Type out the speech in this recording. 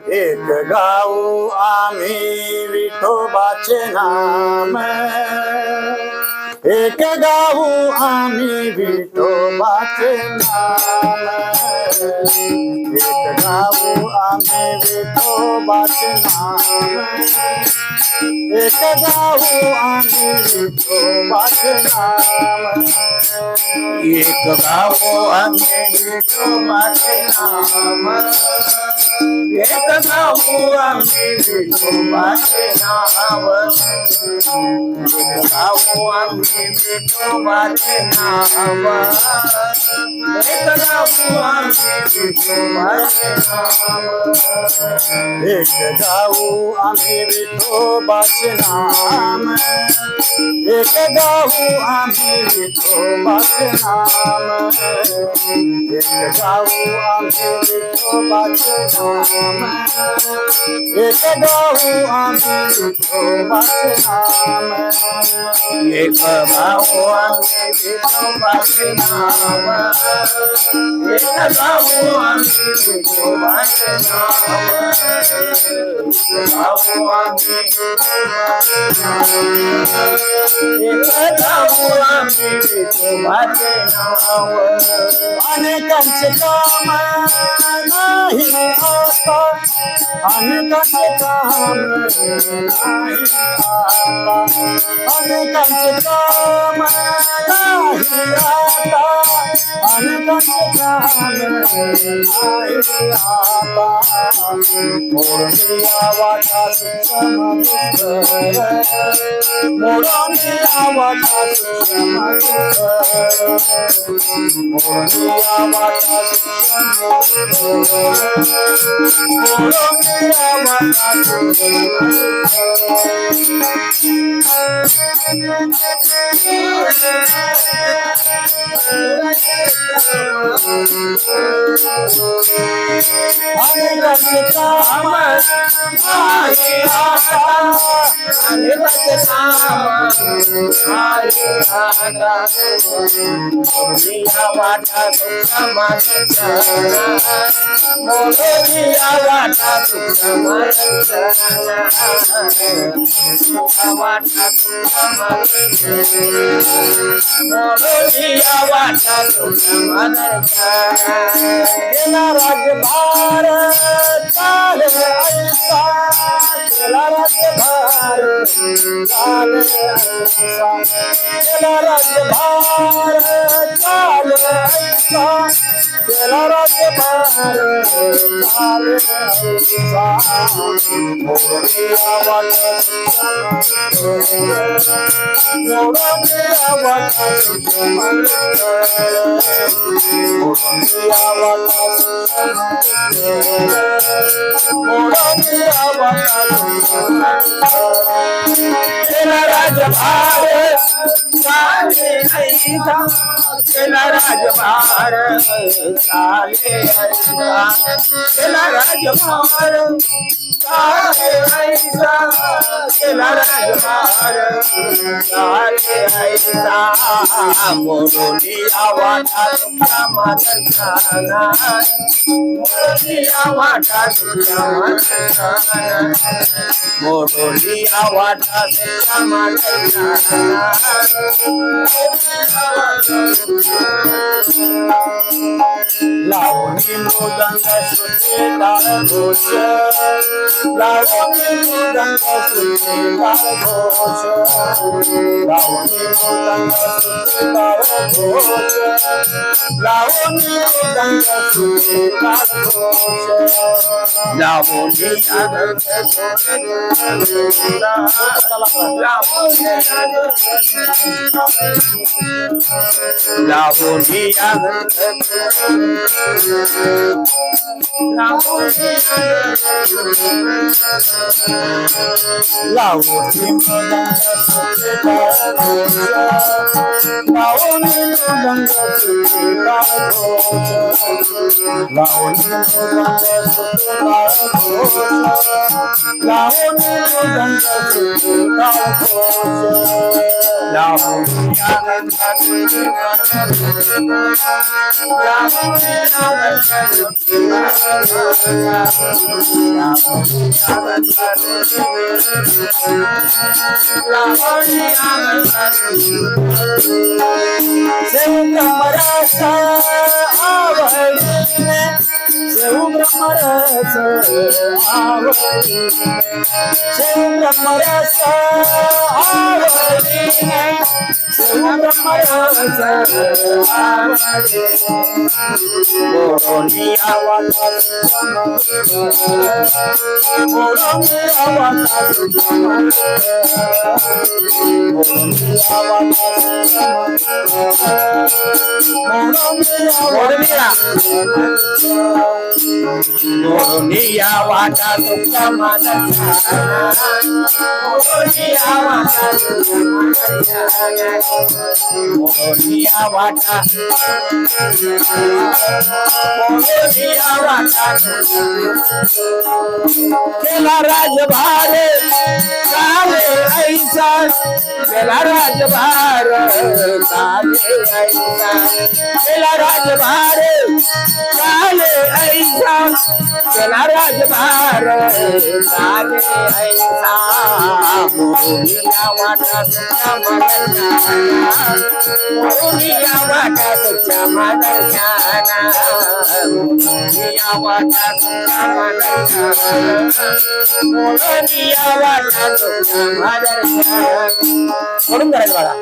एक गाऊ आम्ही विठोबाचे नाम, एक गाऊ आम्ही विठोबाचे नाम, एक गाऊ आम्ही विठोबाचे नाम, एक गाऊ आम्ही विठोबाचे नाम, एक गाऊ आम्ही विठोबाचे नाम, एक गाऊ आम्ही विठोबाचे नाम, एक गाऊ आम्ही विठोबाचे नाम, एक गाऊ आम्ही विठोबाचे नाम, एक गाऊ आम्ही विठोबाचे नाम, एक गाऊ आम्ही विठोबाचे नाम, एक गाऊ आम्ही विठोबाचे नाम, एक गाऊ आम्ही विठोबाचे नाम, एक गाऊ आम्ही विठोबाचे नाम, एक गाऊ आम्ही विठोबाचे नाम, गाऊ आम्ही एक गाऊ आम्ही विठोबाचे नाम, अनेकांचे काम नाही आता, अनेकांचे काम नाही आता, अनेकांचे काम नाही आता, अनेकांचे काम नाही आता, मोडून आवाजात समजून, मोडून आवाजात समजून, मोडून आवाजात अनेकांचे काम नाही आता, अनेकांचे काम नाही आता, मोडूया वाटा तुझ्या माणसाला, मोडूया वाटा तुझ्या माणसाला, मोडूया वाटा तुझ्या माणसाला, मोडूया वाटा तुझ्या माणसाला, गेला राजभार चाले ऐसा, गेला राजभार चाले ऐसा, गेला राजभार चाले ऐसा, गेला राजभार चाले ऐसा, मोडूया वाटा मोडूया वाटा तुझ्या माणसाला, मोडूया वाटा मोडूया वाटा तुझ्या माणसाला, गेला राजभार चाले ऐसा, गेला राजभार चाले ऐसा, गेला राजभार चाले ऐसा, गेला राजभार चाले ऐसा, मोडूया वाटा तुझ्या माणसाला, मोडूया वाटा तुझ्या माणसाला, मोडूया वाटा तुझ्या माणसाला, लावणी मृदंग श्रुती ताळघोष, लावणी मृदंग श्रुती ताळघोष, लावणी मृदंग श्रुती ताळघोष, लावणी मृदंग श्रुती ताळघोष, लावणी ब्रह्मरस आवडीने सेव ब्रह्मरस आवडीने सेव ब्रह्मरस आवडीने सेव ब्रह्मरस आवडीने बोलोनी आवाज बोलोनी आवाज मोरनिया वाटा तुका मोरनिया वाटा मोरनिया वाटा मोरनिया वाटा केला राजभार काले ऐसा केला राजभार काले ऐसा केला राजभार काले ऐसा केला राजभार काले ऐसा मोरनिया वाटा तुझ्या मोरनिया वाटा तुझ्या मोरनिया वाटा तुझ्या मोरनिया वाटा तुझ्या म्हणून करायचं बघा